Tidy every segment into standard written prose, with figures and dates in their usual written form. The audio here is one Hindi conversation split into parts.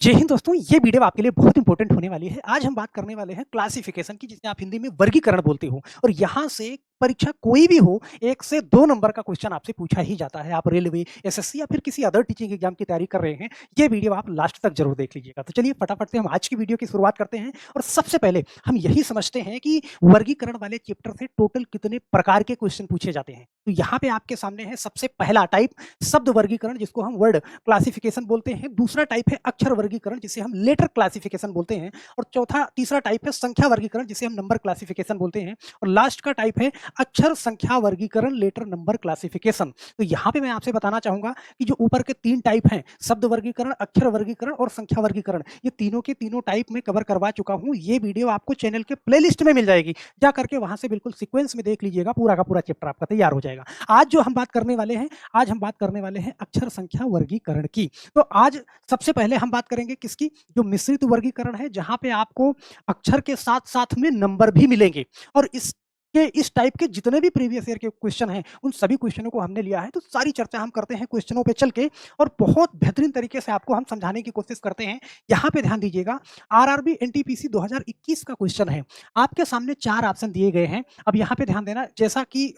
जय हिंद दोस्तों, ये वीडियो आपके लिए बहुत इंपॉर्टेंट होने वाली है। आज हम बात करने वाले हैं क्लासिफिकेशन की, जिसे आप हिंदी में वर्गीकरण बोलते हो। और यहाँ से परीक्षा कोई भी हो, 1 से 2 नंबर का क्वेश्चन आपसे पूछा ही जाता है। आप रेलवे, एसएससी या फिर किसी अदर टीचिंग एग्जाम की तैयारी कर रहे हैं, ये वीडियो आप लास्ट तक जरूर देख लीजिएगा। तो चलिए फटाफट से हम आज की वीडियो की शुरुआत करते हैं। और सबसे पहले हम यही समझते हैं कि वर्गीकरण वाले चैप्टर से टोटल कितने प्रकार के क्वेश्चन पूछे जाते हैं। तो यहाँ पे आपके सामने है सबसे पहला टाइप, शब्द वर्गीकरण, जिसको हम वर्ड क्लासिफिकेशन बोलते हैं। दूसरा टाइप है अक्षर वर्गीकरण, जिसे हम लेटर क्लासिफिकेशन बोलते हैं। और तीसरा टाइप है संख्या वर्गीकरण, जिसे हम नंबर क्लासिफिकेशन बोलते हैं। और लास्ट का टाइप है अक्षर संख्या वर्गीकरण, लेटर नंबर क्लासिफिकेशन। तो यहाँ पे मैं आपसे बताना चाहूंगा कि जो ऊपर के 3 टाइप हैं, शब्द वर्गीकरण, अक्षर वर्गीकरण और संख्या वर्गीकरण, ये तीनों के तीनों टाइप में कवर करवा चुका हूँ। ये वीडियो आपको चैनल के प्लेलिस्ट में मिल जाएगी, जा करके वहां से बिल्कुल सीक्वेंस में देख लीजिएगा, पूरा का पूरा चैप्टर आपका तैयार हो जाएगा। आज हम बात करने वाले हैं अक्षर संख्या वर्गीकरण की। तो आज सबसे पहले हम बात करेंगे किसकी, जो मिश्रित वर्गीकरण है, जहां पे आपको अक्षर के साथ साथ में नंबर भी मिलेंगे। और इस टाइप के जितने भी प्रीवियस ईयर के क्वेश्चन हैं, उन सभी क्वेश्चनों को हमने लिया है। तो सारी चर्चा हम करते हैं क्वेश्चनों पे चल के, और बहुत बेहतरीन तरीके से आपको हम समझाने की कोशिश करते हैं। यहाँ पे ध्यान दीजिएगा, आरआरबी एनटीपीसी 2021 का क्वेश्चन है। आपके सामने 4 ऑप्शन दिए गए हैं। अब यहाँ पे ध्यान देना, जैसा कि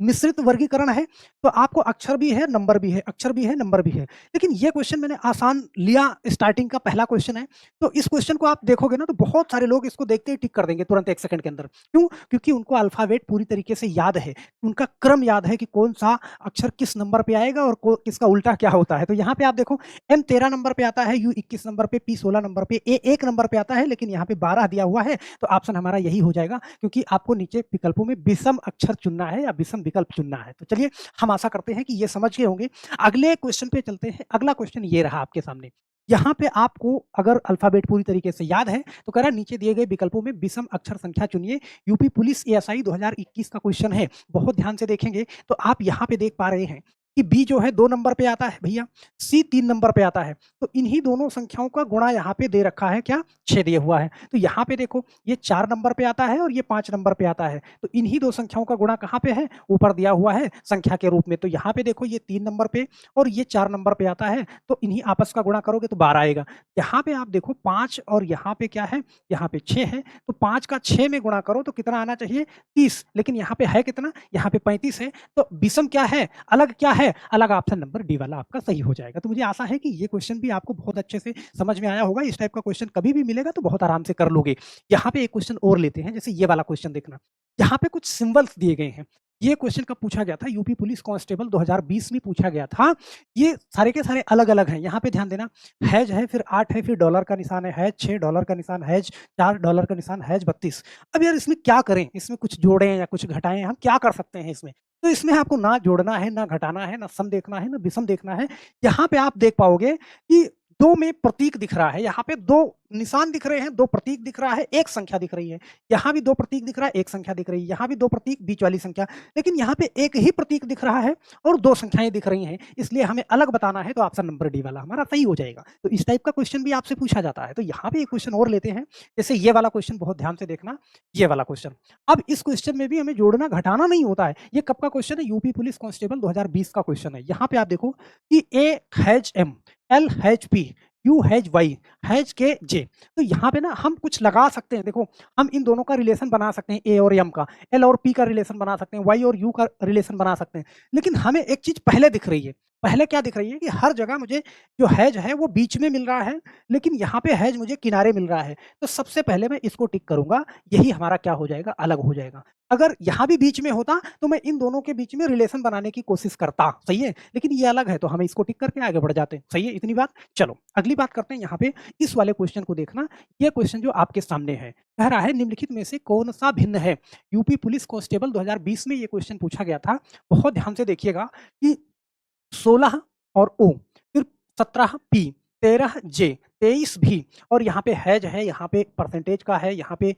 मिश्रित वर्गीकरण है, तो आपको अक्षर भी है, नंबर भी है, अक्षर भी है, नंबर भी है। लेकिन ये क्वेश्चन मैंने आसान लिया, स्टार्टिंग का पहला क्वेश्चन है। तो इस क्वेश्चन को आप देखोगे ना, तो बहुत सारे लोग इसको देखते ही टिक कर देंगे तुरंत 1 सेकंड के अंदर। क्यों? क्योंकि उनको अल्फाबेट पूरी तरीके से याद है, उनका क्रम याद है कि कौन सा अक्षर किस नंबर पे आएगा और किसका उल्टा क्या होता है। तो यहाँ पे आप देखो, एम 13 नंबर पे आता है, यू 21 नंबर पे, पी 16 नंबर पे, ए 1 नंबर पे आता है, लेकिन यहाँ पे 12 दिया हुआ है। तो ऑप्शन हमारा यही हो जाएगा, क्योंकि आपको नीचे विकल्पों में विषम अक्षर चुनना है या विषम विकल्प चुनना है। तो चलिए, हम आशा करते हैं कि ये समझ गए होंगे। अगले क्वेश्चन पे चलते हैं। अगला क्वेश्चन ये रहा आपके सामने। यहाँ पे आपको अगर अल्फाबेट पूरी तरीके से याद है, तो कह रहा है नीचे दिए गए विकल्पों में विषम अक्षर संख्या चुनिए। यूपी पुलिस एएसआई 2021 का क्वेश्चन है। बहुत ध्यान से देखेंगे तो आप यहाँ पे देख पा रहे हैं कि बी जो है 2 नंबर पे आता है भैया, सी 3 नंबर पे आता है। तो इन्हीं दोनों संख्याओं का गुणा यहाँ पे दे रखा है, क्या? 6 दिया हुआ है। तो यहाँ पे देखो, ये 4 नंबर पे आता है और ये 5 नंबर पे आता है। तो इन्हीं 2 संख्याओं का गुणा कहाँ पे है? ऊपर दिया हुआ है संख्या के रूप में। तो यहाँ पे देखो, ये 3 नंबर पे और ये 4 नंबर पे आता है। तो इन्हीं आपस का गुणा करोगे तो 12 आएगा। यहाँ पे आप देखो 5 और यहाँ पे क्या है? यहाँ पे 6 है। तो 5 का 6 में गुणा करो तो कितना आना चाहिए? 30। लेकिन यहाँ पे है कितना? यहाँ पे 35 है। तो विषम क्या है, अलग क्या है? अलग। ऑप्शन नंबर डी वाला आपका सही हो जाएगा। तो मुझे आशा है कि ये क्वेश्चन भी आपको बहुत अच्छे से समझ में आया होगा। इस टाइप का क्वेश्चन कभी भी मिलेगा तो बहुत आराम से कर लोगे। यहाँ पे एक क्वेश्चन और लेते हैं, जैसे ये वाला क्वेश्चन देखना। यहाँ पे कुछ सिंबल्स दिए गए हैं। ये क्वेश्चन कब पूछा गया था? यूपी पुलिस कांस्टेबल 2020 में पूछा गया था। ये सारे के सारे अलग अलग हैं। यहाँ पे ध्यान देना, हैज है, फिर 8 है, फिर डॉलर का निशान है, हैज 6 डॉलर का निशान, हैज 4 डॉलर का निशान, हैज 32। अब यार इसमें क्या करें? इसमें कुछ जोड़ें या कुछ घटाएं? हम क्या कर सकते हैं इसमें? तो इसमें आपको ना जोड़ना है, ना घटाना है, ना सम देखना है, ना विषम देखना है। यहाँ पे आप देख पाओगे कि 2 में प्रतीक दिख रहा है, यहाँ पे 2 निशान दिख रहे हैं, 2 प्रतीक दिख रहा है, 1 संख्या दिख रही है। यहाँ भी 2 प्रतीक दिख रहा है, 1 संख्या दिख रही है। यहाँ भी 2 प्रतीक, बीच वाली संख्या। लेकिन यहाँ पे 1 ही प्रतीक दिख रहा है और 2 संख्याएं दिख रही हैं, इसलिए हमें अलग बताना है। तो ऑप्शन नंबर डी वाला हमारा सही हो जाएगा। तो इस टाइप का क्वेश्चन भी आपसे पूछा जाता है। तो यहाँ पे एक क्वेश्चन और लेते हैं, जैसे ये वाला क्वेश्चन, बहुत ध्यान से देखना, ये वाला क्वेश्चन। अब इस क्वेश्चन में भी हमें जोड़ना घटाना नहीं होता है। ये कब का क्वेश्चन है? यूपी पुलिस कांस्टेबल 2020 का क्वेश्चन है। यहाँ पे आप देखो कि A has M, L has P, U has Y, has K J. तो यहाँ पे ना हम कुछ लगा सकते हैं। देखो, हम इन दोनों का रिलेशन बना सकते हैं, ए और एम का, एल और पी का रिलेशन बना सकते हैं, वाई और यू का रिलेशन बना सकते हैं। लेकिन हमें एक चीज पहले दिख रही है। पहले क्या दिख रही है? कि हर जगह मुझे जो हैज है वो बीच में मिल रहा है, लेकिन यहाँ पे हैज मुझे किनारे मिल रहा है। तो सबसे पहले मैं इसको टिक करूंगा। यही हमारा क्या हो जाएगा? अलग हो जाएगा। अगर यहाँ भी बीच में होता तो मैं इन दोनों के बीच में रिलेशन बनाने की कोशिश करता, सही है। लेकिन ये अलग है तो हम इसको टिक करके आगे बढ़ जाते हैं, सही है। इतनी बात। चलो अगली बात करते हैं। यहाँ पे इस वाले क्वेश्चन को देखना। ये क्वेश्चन जो आपके सामने है, कह रहा है निम्नलिखित में से कौन सा भिन्न है? यूपी पुलिस कांस्टेबल 2020 में ये क्वेश्चन पूछा गया था। बहुत ध्यान से देखिएगा कि 16 और ओ, फिर 17 पी, 13 जे, 23 भी, और यहाँ पे हैज है, यहाँ पे परसेंटेज का है, यहाँ पे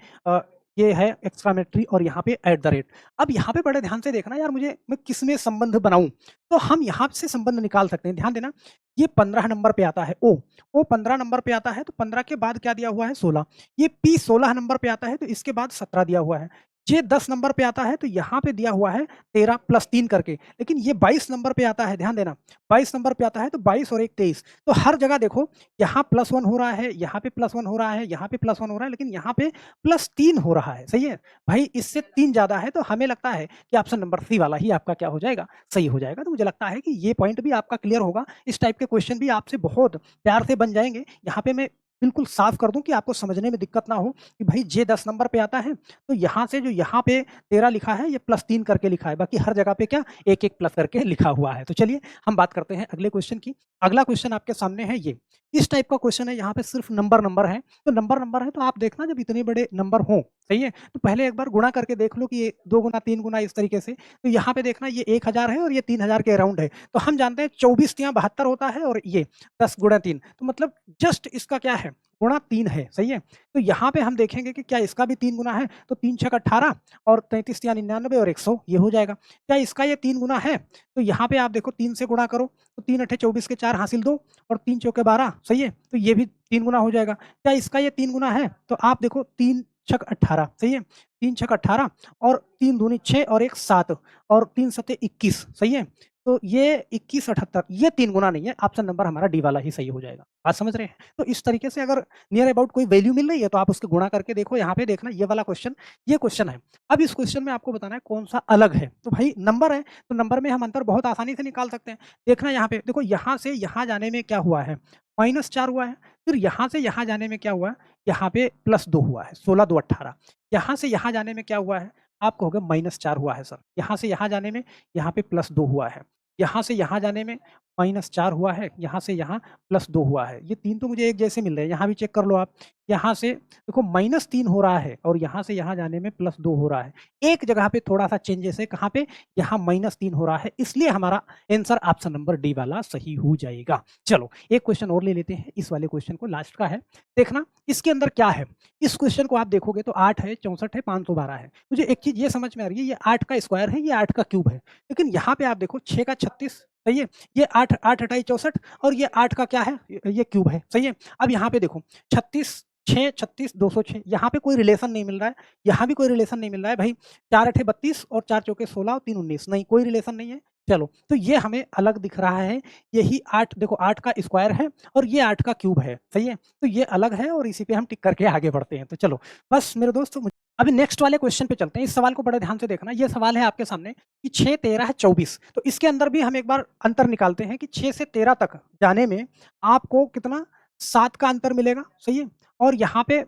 ये है एक्सक्लामेटरी, और यहाँ पे एट द रेट। अब यहाँ पे बड़े ध्यान से देखना यार, मैं किस में संबंध बनाऊं? तो हम यहाँ से संबंध निकाल सकते हैं। ध्यान देना, ये 15 नंबर पे आता है, ओ 15 नंबर पे आता है, तो 15 के बाद क्या दिया हुआ है? 16। ये पी 16 नंबर पे आता है, तो इसके बाद 17 दिया हुआ है। ये 10 नंबर पे आता है तो यहाँ पे दिया हुआ है 13 प्लस 3 करके, लेकिन ये 22 नंबर पे आता है, ध्यान देना 22 नंबर पे आता है तो 22 और 1 23, तो हर जगह देखो यहाँ +1 हो रहा है, यहाँ पे +1 हो रहा है, यहाँ पे +1 हो रहा है, लेकिन यहाँ पे +3 हो रहा है, सही है? भाई इससे 3 ज़्यादा है तो हमें लगता है कि ऑप्शन नंबर सी वाला ही आपका क्या हो जाएगा, सही हो जाएगा। तो मुझे लगता है कि ये पॉइंट भी आपका क्लियर होगा, इस टाइप के क्वेश्चन भी आपसे बहुत प्यार से बन जाएँगे। यहाँ पे मैं बिल्कुल साफ कर दूँ कि आपको समझने में दिक्कत ना हो कि भाई जे 10 नंबर पे आता है, तो यहाँ से जो यहाँ पे 13 लिखा है ये +3 करके लिखा है, बाकी हर जगह पे क्या 1-1 प्लस करके लिखा हुआ है। तो चलिए हम बात करते हैं अगले क्वेश्चन की। अगला क्वेश्चन आपके सामने है ये। इस टाइप का क्वेश्चन है, यहाँ पे सिर्फ नंबर है, तो नंबर है तो आप देखना जब इतने बड़े नंबर हों, सही है? तो पहले एक बार गुणा करके देख लो कि ये 2 गुना 3 गुना इस तरीके से, तो यहाँ पे देखना ये 1000 है और ये 3000 के अराउंड है। तो हम जानते हैं 24 तियाँ 72 होता है और ये 10 गुणा 3, तो मतलब जस्ट इसका क्या है? गुणा 3 है, सही है? तो यहाँ पे हम देखेंगे कि क्या इसका भी 3 गुना है, तो 3 छक 18 और 33 तियाँ 99 और 100 ये हो जाएगा। क्या इसका ये 3 गुना है? तो यहाँ पे आप देखो 3 से गुणा करो, तो 3 अठे 24 के 4 हासिल 2 और 3 चौके 12, सही है? तो ये भी 3 गुना हो जाएगा। क्या इसका ये 3 गुना है? तो आप देखो 3 छक 18, सही है? 3 छक 18 और 3 दूनी 6 और 1 7 और 3 सते 21, सही है? तो ये 21 78 ये 3 गुना नहीं है, ऑप्शन नंबर हमारा डी वाला ही सही हो जाएगा। बात समझ रहे हैं? तो इस तरीके से अगर नियर अबाउट कोई वैल्यू मिल रही है तो आप उसको गुणा करके देखो, यहाँ पे देखना ये वाला क्वेश्चन, ये क्वेश्चन है। अब इस क्वेश्चन में आपको बताना है कौन-सा अलग है। तो भाई नंबर है, तो नंबर में हम अंतर बहुत आसानी से निकाल सकते हैं। देखना यहाँ पे, देखो यहाँ से यहाँ जाने में क्या हुआ है? -4 हुआ है, फिर यहाँ से यहाँ जाने में क्या हुआ है? यहाँ पे +2 हुआ है, 16 2 18। यहाँ से यहाँ जाने में क्या हुआ है? आप कहोगे -4 हुआ है सर। यहाँ से यहाँ जाने में यहाँ पे +2 हुआ है। यहाँ से यहाँ जाने में -4 हुआ है, यहाँ से यहाँ +2 हुआ है। ये 3 तो मुझे एक जैसे मिल रहे हैं, यहाँ भी चेक कर लो आप। यहाँ से देखो -3 हो रहा है और यहाँ से यहाँ जाने में +2 हो रहा है। एक जगह पे थोड़ा-सा चेंजेस है, कहाँ पे? यहाँ -3 हो रहा है, इसलिए हमारा आंसर ऑप्शन नंबर डी वाला सही हो जाएगा। चलो, एक क्वेश्चन और ले लेते हैं, इस वाले क्वेश्चन को लास्ट का है। देखना इसके अंदर क्या है? इस क्वेश्चन को आप देखोगे तो 8 है, 64 है, 512 है। मुझे एक चीज़ ये समझ में आ रही है, ये 8 का स्क्वायर है, ये 8 का क्यूब है। लेकिन यहाँ पे आप देखो 6 का 36, सही है? ये 8 8 अठाई 64 और ये 8 का क्या है? ये क्यूब है, सही है? अब यहाँ पे देखो 36 6 36 206, यहाँ पे कोई रिलेशन नहीं मिल रहा है, यहाँ भी कोई रिलेशन नहीं मिल रहा है भाई। 4 अठे 32 और 4 चौके 16 और 3 19, नहीं कोई रिलेशन नहीं है। चलो, तो ये हमें अलग दिख रहा है, यही 8 देखो 8 का स्क्वायर है और ये 8 का क्यूब है, सही है? तो ये अलग है और इसी पे हम टिक करके आगे बढ़ते हैं। तो चलो, बस मेरे दोस्तों अभी नेक्स्ट वाले क्वेश्चन पे चलते हैं। इस सवाल को बड़े ध्यान से देखना। ये सवाल है आपके सामने कि 6 13 24, तो इसके अंदर भी हम एक बार अंतर निकालते हैं कि 6 से 13 तक जाने में आपको कितना 7 का अंतर मिलेगा, सही है? और यहाँ पे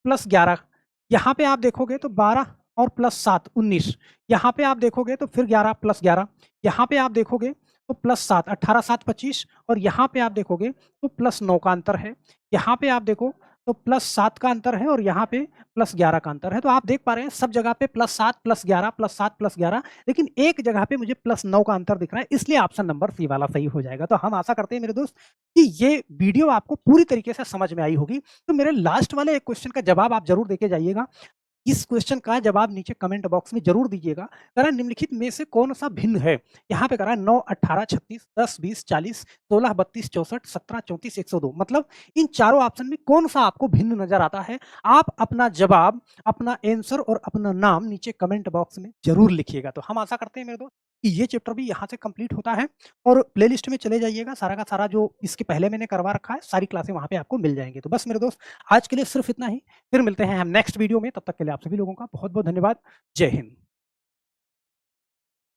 +11, यहाँ पे आप देखोगे तो 12 और +7 19, यहाँ पे आप देखोगे तो फिर 11 +11, यहाँ पे आप देखोगे तो +7 18 7 25 और यहाँ पे आप देखोगे तो +9 का अंतर है। यहाँ पे आप देखो तो +7 का अंतर है और यहाँ पे +11 का अंतर है। तो आप देख पा रहे हैं सब जगह पे +7 +11 +7 +11, लेकिन एक जगह पे मुझे +9 का अंतर दिख रहा है, इसलिए ऑप्शन नंबर सी वाला सही हो जाएगा। तो हम आशा करते हैं मेरे दोस्त कि ये वीडियो आपको पूरी तरीके से समझ में आई होगी। तो मेरे लास्ट वाले एक क्वेश्चन का जवाब आप ज़रूर देके जाइएगा। इस क्वेश्चन का जवाब नीचे कमेंट बॉक्स में ज़रूर दीजिएगा। कह रहा है निम्नलिखित में से कौन-सा भिन्न है? यहाँ पे कह रहा है 9, 18, 36, 10, 20, 40, 16, 32, 64, 17, 34, 102, मतलब इन चारों ऑप्शन में कौन-सा आपको भिन्न नज़र आता है? आप अपना जवाब, अपना आंसर और अपना नाम नीचे कमेंट बॉक्स में ज़रूर लिखिएगा। तो हम आशा करते हैं मेरे दोस्त कि ये चैप्टर भी यहाँ से कंप्लीट होता है और प्लेलिस्ट में चले जाइएगा, सारा का सारा जो इसके पहले मैंने करवा रखा है, सारी क्लासें वहाँ पे आपको मिल जाएँगी। तो बस मेरे दोस्त आज के लिए सिर्फ इतना ही। फिर मिलते हैं हम नेक्स्ट वीडियो में, तब तक के लिए आप सभी लोगों का बहुत-बहुत धन्यवाद। जय हिंद।